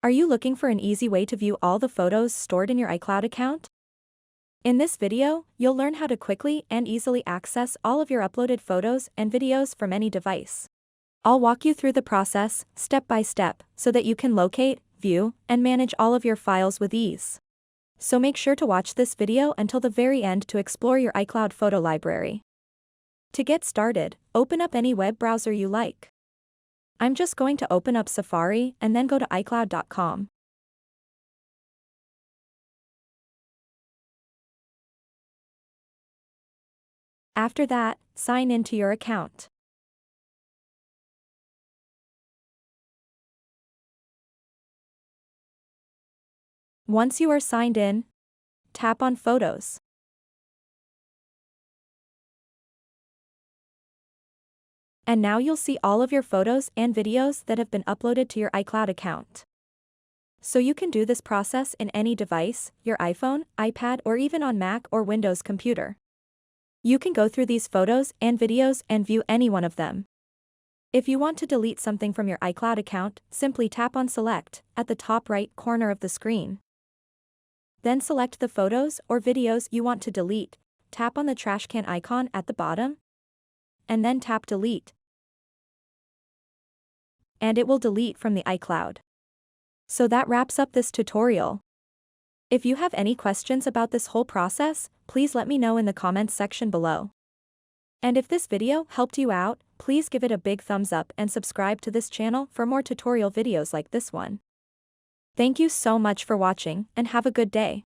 Are you looking for an easy way to view all the photos stored in your iCloud account? In this video, you'll learn how to quickly and easily access all of your uploaded photos and videos from any device. I'll walk you through the process, step by step, so that you can locate, view, and manage all of your files with ease. So make sure to watch this video until the very end to explore your iCloud photo library. To get started, open up any web browser you like. I'm just going to open up Safari and then go to iCloud.com. After that, sign into your account. Once you are signed in, tap on Photos. And now you'll see all of your photos and videos that have been uploaded to your iCloud account. So you can do this process in any device, your iPhone, iPad, or even on Mac or Windows computer. You can go through these photos and videos and view any one of them. If you want to delete something from your iCloud account, simply tap on Select at the top right corner of the screen. Then select the photos or videos you want to delete, tap on the trash can icon at the bottom, and then tap Delete. And it will delete from the iCloud. So that wraps up this tutorial. If you have any questions about this whole process, please let me know in the comments section below. And if this video helped you out, please give it a big thumbs up and subscribe to this channel for more tutorial videos like this one. Thank you so much for watching and have a good day.